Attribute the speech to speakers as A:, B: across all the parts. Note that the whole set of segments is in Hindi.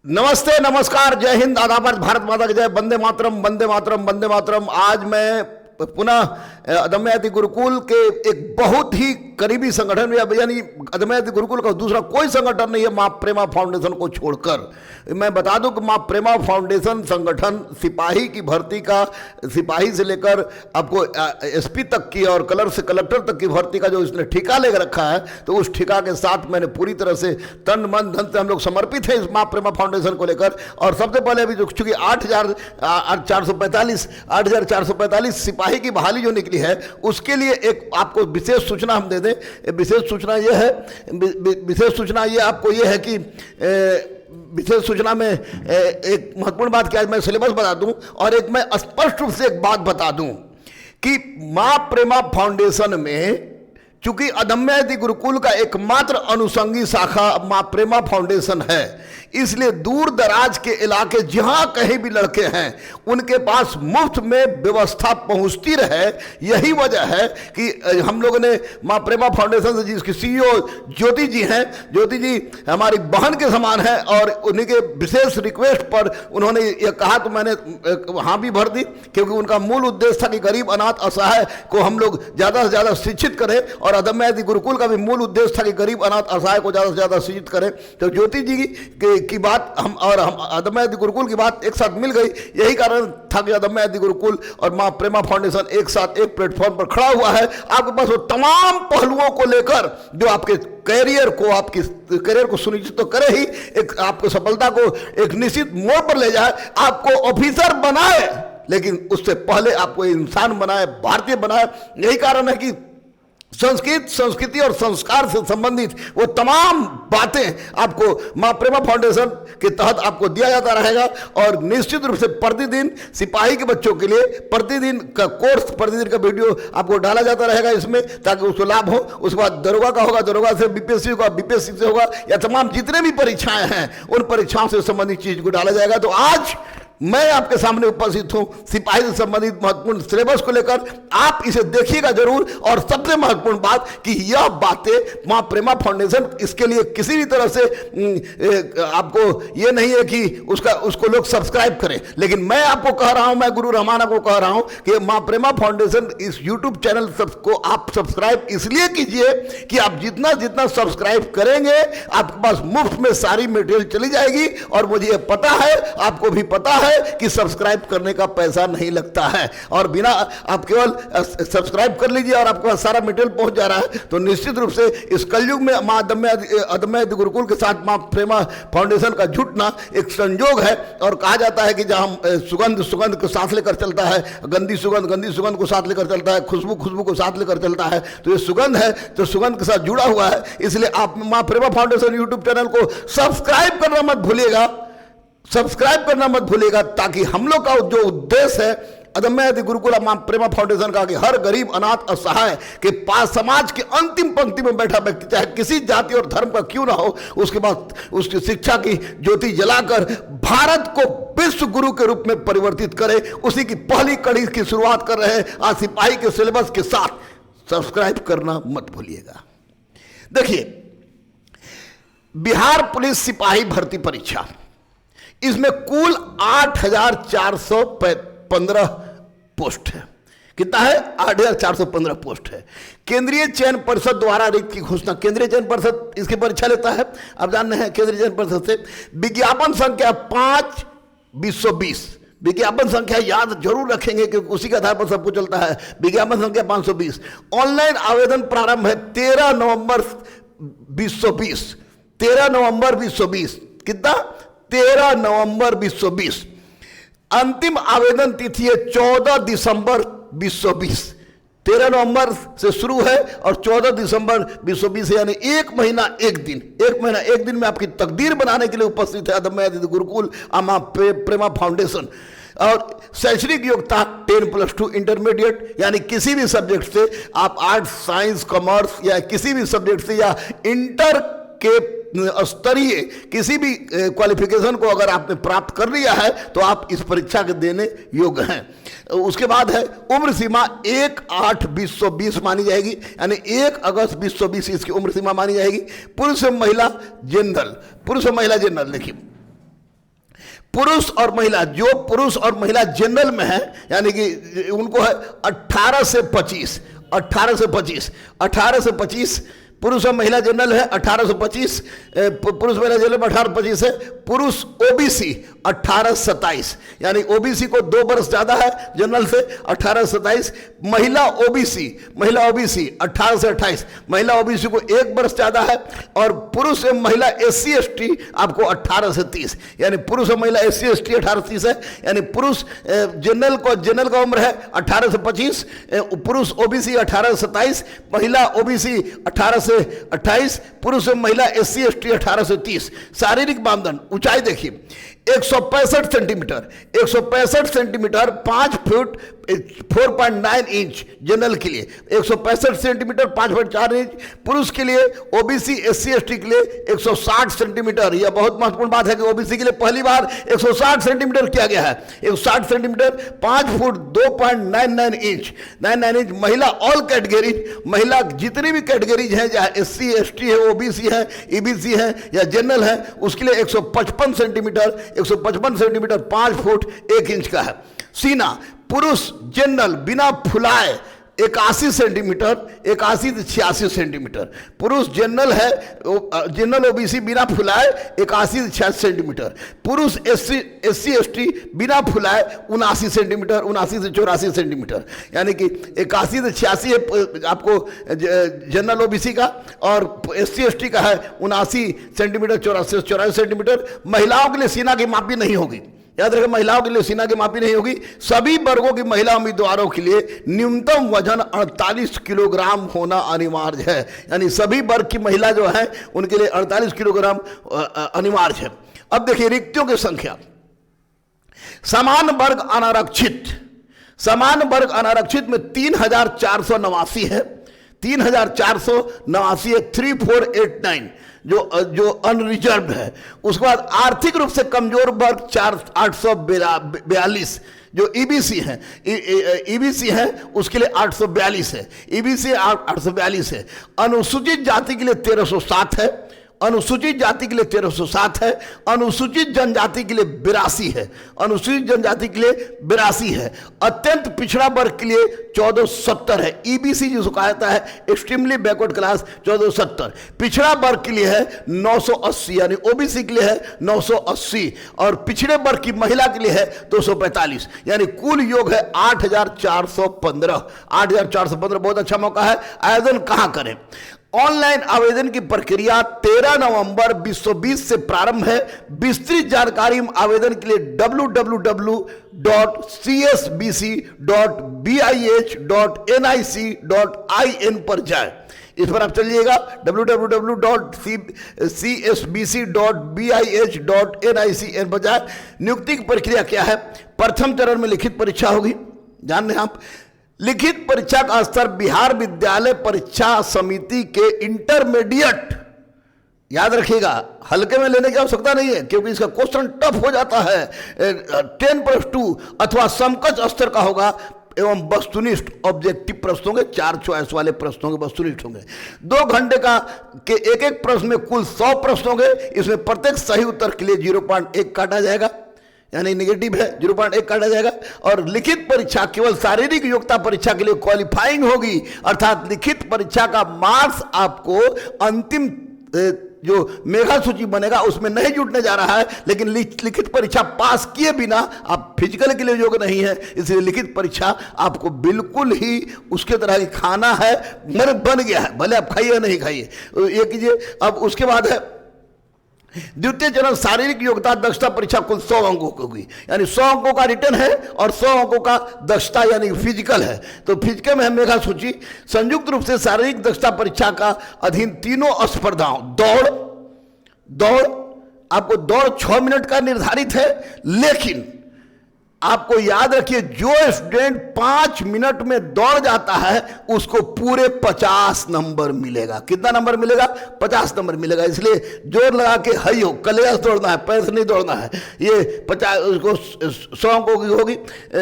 A: नमस्ते, नमस्कार, जय हिंद, आदाब, भारत माता की जय, वंदे मातरम, वंदे मातरम, वंदे मातरम। आज मैं पुनः अदम्य गुरुकुल के एक बहुत ही करीबी संगठन यानी अदम्य गुरुकुल का दूसरा कोई संगठन नहीं है मां प्रेमा फाउंडेशन को छोड़कर। मैं बता दूं कि मां प्रेमा फाउंडेशन संगठन सिपाही की भर्ती का, सिपाही से लेकर आपको एसपी तक की और कलर से कलेक्टर तक की भर्ती का जो इसने ठेका ले रखा है, तो उस ठेका के साथ मैंने पूरी तरह से तन मन धन से हम लोग समर्पित हैं इस मां प्रेमा फाउंडेशन को लेकर। और सबसे पहले अभी जो चूंकि 8,445 सिपाही की बहाली जो निकली है, उसके लिए एक आपको विशेष सूचना हम दे दें। विशेष सूचना ये है, विशेष सूचना ये आपको ये है कि विशेष सूचना में एक महत्वपूर्ण बात क्या है, मैं सिलेबस बता दूं और एक मैं स्पष्ट रूप से एक बात बता दूं कि मां प्रेमा फाउंडेशन में चूंकि अदम्य गुरुकुल का एकमात्र अनुषंगी शाखा मां प्रेमा फाउंडेशन है, इसलिए दूर दराज के इलाके जहां कहीं भी लड़के हैं उनके पास मुफ्त में व्यवस्था पहुंचती रहे। यही वजह है कि हम लोगों ने मां प्रेमा फाउंडेशन से, जिसकी सीईओ ज्योति जी हैं, ज्योति जी हमारी बहन के समान है, और उन्हीं के विशेष रिक्वेस्ट पर उन्होंने ये कहा तो मैंने हाँ भी भर दी, क्योंकि उनका मूल उद्देश्य था कि गरीब अनाथ असहाय को हम लोग ज़्यादा से ज़्यादा शिक्षित करें, और अदम्य गुरुकुल का भी मूल उद्देश्य था कि गरीब अनाथ असहाय को ज़्यादा से ज़्यादा शिक्षित करें। तो ज्योति जी की बात हम अदम्य गुरुकुल की बात एक साथ मिल गई। यही कारण था कि अदम्य गुरुकुल और मां प्रेमा फाउंडेशन एक साथ एक प्लेटफॉर्म पर खड़ा हुआ है। आपके पास वो तमाम पहलुओं को लेकर जो आपके कैरियर को, आपकी कैरियर को सुनिश्चित तो करे ही, एक आपको सफलता को एक निश्चित मोड़ पर ले जाए, आपको ऑफिसर बनाए, लेकिन उससे पहले आपको इंसान बनाए, भारतीय बनाए। यही कारण है कि संस्कृति और संस्कार से संबंधित वो तमाम बातें आपको मां प्रेमा फाउंडेशन के तहत आपको दिया जाता रहेगा। और निश्चित रूप से प्रतिदिन सिपाही के बच्चों के लिए प्रतिदिन का कोर्स, प्रतिदिन का वीडियो आपको डाला जाता रहेगा इसमें, ताकि उसको लाभ हो। उसके बाद दरोगा का होगा, दरोगा से बीपीएससी होगा, बीपीएससी से होगा, या तमाम जितने भी परीक्षाएं हैं उन परीक्षाओं से संबंधित चीज को डाला जाएगा। तो आज मैं आपके सामने उपस्थित हूं सिपाही से संबंधित महत्वपूर्ण सिलेबस को लेकर। आप इसे देखिएगा जरूर। और सबसे महत्वपूर्ण बात कि यह बातें मां प्रेमा फाउंडेशन इसके लिए किसी भी तरह से आपको ये नहीं है कि उसको लोग सब्सक्राइब करें, लेकिन मैं आपको कह रहा हूं, मैं गुरु रहमाना को कह रहा हूं कि मां प्रेमा फाउंडेशन इस यूट्यूब चैनल को आप सब्सक्राइब इसलिए कीजिए कि आप जितना जितना सब्सक्राइब करेंगे आपके पास मुफ्त में सारी मटेरियल चली जाएगी। और मुझे ये पता है, आपको भी पता है कि सब्सक्राइब करने का पैसा नहीं लगता है, और बिना आप केवल सब्सक्राइब कर लीजिए और आपके पास सारा मटेरियल पहुंच जा रहा है। तो निश्चित रूप से इस कलयुग में मां अदम्य गुरुकुल के साथ मां प्रेमा फाउंडेशन का जुटना एक संयोग है। और कहा जाता है कि जहां सुगंध को साथ लेकर चलता है, गंदी सुगंध को साथ लेकर चलता है, खुशबू को साथ लेकर चलता है, तो ये सुगंध है, तो सुगंध के साथ जुड़ा हुआ है। इसलिए आप मां प्रेमा फाउंडेशन यूट्यूब चैनल को सब्सक्राइब करना मत भूलिएगा, सब्सक्राइब करना मत भूलिएगा, ताकि हम लोग का जो उद्देश्य है अदम्य गुरुकुल मां प्रेमा फाउंडेशन का, कि हर गरीब अनाथ असहाय के पास समाज के अंतिम पंक्ति में बैठा व्यक्ति, चाहे किसी जाति और धर्म का क्यों ना हो, उसके बाद उसकी शिक्षा की ज्योति जलाकर भारत को विश्व गुरु के रूप में परिवर्तित करे। उसी की पहली कड़ी की शुरुआत कर रहे हैं आज सिपाही के सिलेबस के साथ। सब्सक्राइब करना मत भूलिएगा। देखिए, बिहार पुलिस सिपाही भर्ती परीक्षा, इसमें कुल 8,415 पोस्ट है। कितना है? 8,415 पोस्ट है। केंद्रीय चयन परिषद द्वारा रिक्त की घोषणा, केंद्रीय चयन परिषद इसकी परीक्षा लेता है, आप जानते हैं। केंद्रीय चयन परिषद से विज्ञापन संख्या 5/220, विज्ञापन संख्या याद जरूर रखेंगे क्योंकि उसी के आधार पर सब कुछ चलता है। विज्ञापन संख्या 520। ऑनलाइन आवेदन प्रारंभ है 13 नवंबर 2020, 13 नवंबर 2020। कितना? 13 नवंबर 2020। अंतिम आवेदन तिथि है 14 दिसंबर 2020। 13 नवंबर से शुरू है और 14 दिसंबर 2020 है, यानी एक महीना एक दिन, एक महीना एक दिन में आपकी तकदीर बनाने के लिए उपस्थित है अदम्य गुरुकुल मां प्रेमा फाउंडेशन। और शैक्षणिक योग्यता 10+2 इंटरमीडिएट, यानी किसी भी सब्जेक्ट से आप आर्ट्स, साइंस, कॉमर्स या किसी भी सब्जेक्ट से या इंटर के स्तरीय किसी भी क्वालिफिकेशन को अगर आपने प्राप्त कर लिया है तो आप इस परीक्षा के देने योग्य हैं। उसके बाद है उम्र सीमा 1/8/2020 मानी जाएगी, यानी 1 अगस्त 2020 इसकी उम्र सीमा मानी जाएगी। पुरुष महिला जनरल, पुरुष महिला जनरल, देखिए पुरुष और महिला, जो पुरुष और महिला जनरल में है, यानी कि उनको है 18 से 25, 18 से 25, 18 से 25 पुरुष और महिला जनरल है 18 से 25, पुरुष महिला जनरल में 18 से 25 है। पुरुष ओबीसी 18 से 27, यानी ओबीसी को 2 वर्ष ज्यादा है जनरल से, 18 से 27। महिला ओबीसी 18 से 28, महिला ओबीसी को 1 वर्ष ज्यादा है। और पुरुष एवं महिला एससी एसटी आपको 18 से 30, यानी पुरुष और महिला एससी एसटी 18 से 30 है। यानी पुरुष जनरल का उम्र है 18 से 25, पुरुष ओबीसी 18 से 27, महिला ओबीसी 18 से 28, पुरुष एवं महिला एससी एसटी 18 से 30। शारीरिक मानदंड, ऊंचाई देखिए 165 centimetre, 165 centimetre 5 foot 4.9 inch general के लिए, 165 सेंटीमीटर 5.4 इंच। पुरुष के लिए ओबीसी एससी एसटी के लिए 160 सेंटीमीटर। यह बहुत महत्वपूर्ण बात है कि ओबीसी के लिए पहली बार 160 सेंटीमीटर किया गया है, 160 सेंटीमीटर 5 फुट 2.99 इंच, 99 इंच। महिला ऑल कैटेगरीज, महिला जितनी भी कैटेगरीज हैं, चाहे एससी एसटी है, ओबीसी है, ईबीसी है या जनरल है, उसके लिए 155 सेंटीमीटर 155 सेंटीमीटर 5 फुट 1 इंच का है। सीना, पुरुष जनरल बिना फुलाए 81 सेंटीमीटर, 81 से 86 सेंटीमीटर। पुरुष जनरल है, जनरल ओबीसी बिना फुलाए 81 से 86 सेंटीमीटर। पुरुष एससी एसटी बिना फुलाए 79 सेंटीमीटर, 79 से 84 सेंटीमीटर। यानी कि 81 से 86 है आपको जनरल ओबीसी का, और एससी एसटी का है 79 सेंटीमीटर, 84 से 84 सेंटीमीटर। महिलाओं के लिए सीना की मापी नहीं होगी, याद रखें, महिलाओं के लिए सीना की मापी नहीं होगी। सभी वर्गों की महिला उम्मीदवारों के लिए न्यूनतम वजन 48 किलोग्राम होना अनिवार्य है। यानी सभी वर्ग की महिला जो है उनके लिए 48 किलोग्राम अनिवार्य है। अब देखिए रिक्तियों की संख्या। समान वर्ग अनारक्षित, समान वर्ग अनारक्षित में 3489 है, 3489 है, 3489 जो अनरिजर्व है। उसके बाद आर्थिक रूप से कमजोर वर्ग 842, जो ईबीसी है, ईबीसी है उसके लिए 842 है, ईबीसी 842 है। अनुसूचित जाति के लिए 1307 है, अनुसूचित जाति के लिए 1307 है, अनुसूचित जनजाति के लिए 82 है, अनुसूचित जनजाति के लिए 82 है। अत्यंत पिछड़ा वर्ग के लिए 1470 है, ईबीसी जिसको कहा जाता है एक्सट्रीमली बैकवर्ड क्लास 1470। पिछड़ा वर्ग के लिए है 980, यानी ओबीसी के लिए है 980, और पिछड़े वर्ग की महिला के लिए है 245, यानी कुल योग है 8415। 8415 बहुत अच्छा मौका है। आवेदन कहां करें? ऑनलाइन आवेदन की प्रक्रिया 13 नवंबर 2020 से प्रारंभ है। विस्तृत जानकारी आवेदन के लिए www.csbc.bih.nic.in पर जाएं। इस पर आप चलिएगा www.csbc.bih.nic.in पर जाएं। नियुक्ति की प्रक्रिया क्या है? प्रथम चरण में लिखित परीक्षा होगी, जान लें आप। लिखित परीक्षा का स्तर बिहार विद्यालय परीक्षा समिति के इंटरमीडिएट, याद रखिएगा, हल्के में लेने की आवश्यकता नहीं है, क्योंकि इसका क्वेश्चन टफ हो जाता है। 10+2 अथवा समकक्ष स्तर का होगा, एवं वस्तुनिष्ठ ऑब्जेक्टिव प्रश्न होंगे, 4 चॉइस वाले प्रश्न होंगे, वस्तुनिष्ठ होंगे। 2 घंटे का के एक प्रश्न में कुल 100 प्रश्न होंगे। इसमें प्रत्येक सही उत्तर के लिए 0.1 काटा जाएगा, यानी नेगेटिव है, 0.1 काटा जाएगा। और लिखित परीक्षा केवल शारीरिक योग्यता परीक्षा के लिए क्वालिफाइंग होगी, अर्थात लिखित परीक्षा का मार्क्स आपको अंतिम जो मेगा सूची बनेगा उसमें नहीं जुटने जा रहा है, लेकिन लिखित परीक्षा पास किए बिना आप फिजिकल के लिए योग्य नहीं है। इसलिए लिखित परीक्षा आपको बिल्कुल ही उसके तरह की खाना है, बन गया है, भले आप खाइए नहीं खाइए, ये कीजिए। अब उसके बाद है द्वितीय चरण शारीरिक योग्यता दक्षता परीक्षा, कुल 100 अंकों की होगी, यानी 100 अंकों का रिटर्न है और 100 अंकों का दक्षता यानी फिजिकल है। तो फिजिकल में है मेघा सूची। संयुक्त रूप से शारीरिक दक्षता परीक्षा का अधीन तीनों स्पर्धाओं, दौड़ आपको दौड़ 6 मिनट का निर्धारित है, लेकिन आपको याद रखिए जो स्टूडेंट 5 मिनट में दौड़ जाता है उसको पूरे 50 नंबर मिलेगा। कितना नंबर मिलेगा? 50 नंबर मिलेगा। इसलिए जोर लगा के हई हो, कलेजा से दौड़ना है, पैर से नहीं दौड़ना है। ये 50 उसको 100 अंकों की होगी।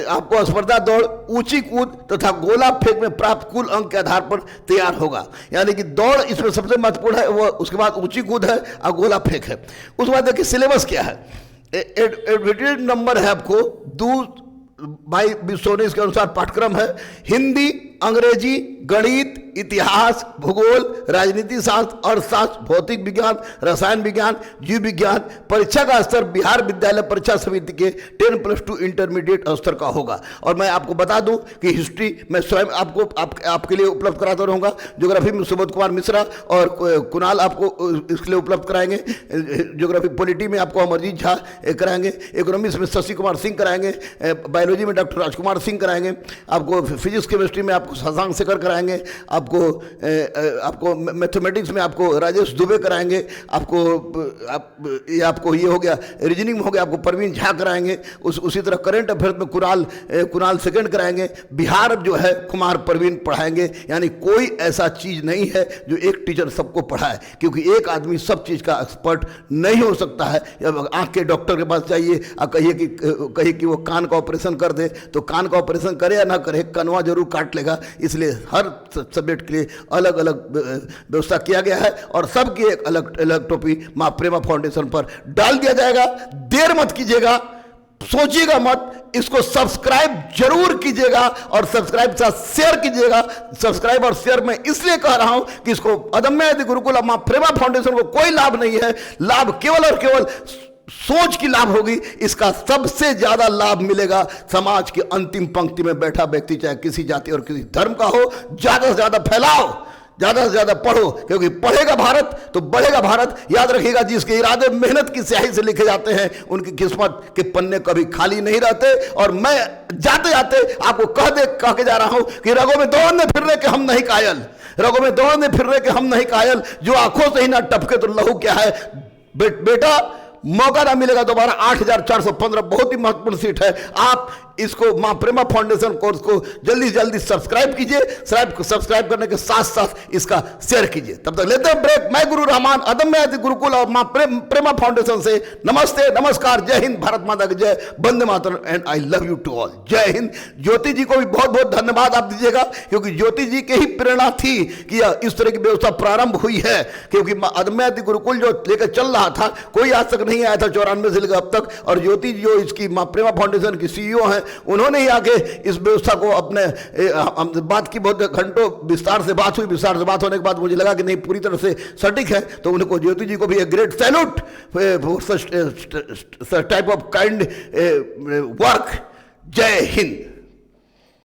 A: आपको स्पर्धा दौड़, ऊंची कूद तथा गोला फेंक में प्राप्त कुल अंक के आधार पर तैयार होगा, यानी कि दौड़ इसमें सबसे महत्वपूर्ण है, वो उसके बाद ऊंची कूद है और गोला फेंक है। उसके बाद देखिए सिलेबस क्या है। एडमिटेड नंबर है आपको भाई सोनीस के अनुसार पाठ्यक्रम है हिंदी, अंग्रेजी, गणित, इतिहास, भूगोल, राजनीति शास्त्र, अर्थशास्त्र, भौतिक विज्ञान, रसायन विज्ञान, जीव विज्ञान। परीक्षा का स्तर बिहार विद्यालय परीक्षा समिति के 10+2 इंटरमीडिएट स्तर का होगा। और मैं आपको बता दूं कि हिस्ट्री मैं स्वयं आपके लिए उपलब्ध कराता रहूंगा। ज्योग्राफी में सुबोध कुमार मिश्रा और कुणाल आपको इसके लिए उपलब्ध कराएंगे। ज्योग्राफी पॉलिटी में आपको अमरजीत झा कराएंगे। इकोनॉमिक्स में शशि कुमार सिंह कराएंगे। बायोलॉजी में डॉक्टर राजकुमार सिंह कराएंगे। आपको फिजिक्स केमिस्ट्री में आपको शशांक शेखर कराएंगे। आपको मैथमेटिक्स में आपको राजेश दुबे कराएंगे। आपको ये हो गया, रीजनिंग में हो गया, आपको परवीन झा कराएंगे। उसी तरह करंट अफेयर्स में कुणाल सेकंड कराएंगे। बिहार जो है कुमार परवीन पढ़ाएंगे। यानी कोई ऐसा चीज नहीं है जो एक टीचर सबको पढ़ाए, क्योंकि एक आदमी सब चीज का एक्सपर्ट नहीं हो सकता है। आंख के डॉक्टर के पास जाइए और कहिए कि वो कान का ऑपरेशन कर दे, तो कान का ऑपरेशन करे या ना करे, कनवा जरूर काट लेगा। इसलिए हर सब्जेक्ट के लिए अलग अलग व्यवस्था किया गया है और सबकी एक अलग अलग टोपी मां प्रेमा फाउंडेशन पर डाल दिया जाएगा। देर मत कीजिएगा, सोचिएगा मत, इसको सब्सक्राइब जरूर कीजिएगा और सब्सक्राइब के साथ शेयर कीजिएगा। सब्सक्राइब और शेयर में इसलिए कह रहा हूं कि इसको अदम्य यदि गुरुकुल मां प्रेमा फाउंडेशन को कोई लाभ नहीं है। लाभ केवल और केवल सोच की लाभ होगी। इसका सबसे ज्यादा लाभ मिलेगा समाज की अंतिम पंक्ति में बैठा व्यक्ति, चाहे किसी जाति और किसी धर्म का हो। ज्यादा से ज्यादा फैलाओ, ज्यादा से ज्यादा पढ़ो, क्योंकि पढ़ेगा भारत तो बढ़ेगा भारत। याद रखिएगा, जिसके इरादे मेहनत की स्याही से लिखे जाते हैं उनकी किस्मत के पन्ने कभी खाली नहीं रहते। और मैं जाते जाते आपको कह के जा रहा हूं कि रगों में दौड़ने फिरने के हम नहीं कायल, रगों में दौड़ने फिरने के हम नहीं कायल। जो आंखों से ही ना टपके तो लहू क्या है। बेटा मौका ना मिलेगा दोबारा। 8415 बहुत ही महत्वपूर्ण सीट है। आप इसको मां प्रेमा फाउंडेशन कोर्स को जल्दी से जल्दी सब्सक्राइब कीजिए। सब्सक्राइब करने के साथ साथ इसका शेयर कीजिए। तब तक लेते हैं ब्रेक। मैं गुरु रहमान अदम्य यदि गुरुकुल और मां प्रेमा फाउंडेशन से नमस्ते, नमस्कार, जय हिंद, भारत माता की जय, वंदे मातरम and I love you to all. जय हिंद। ज्योति जी को भी बहुत बहुत धन्यवाद आप दीजिएगा, क्योंकि ज्योति जी की ही प्रेरणा थी कि इस तरह की व्यवस्था प्रारंभ हुई है। क्योंकि अदम्य यदि गुरुकुल जो लेकर चल रहा था, कोई आज तक नहीं आया था 94 से लेकर अब तक। और ज्योति जी जो इसकी मां प्रेमा फाउंडेशन की सीईओ हैं, उन्होंने ही आके इस व्यवस्था को अपने बात की, बहुत घंटों विस्तार से बात हुई। विस्तार से बात होने के बाद मुझे लगा कि नहीं पूरी तरह से सटीक है, तो उनको ज्योति जी को भी एक great salute for such type of kind work. जय हिंद।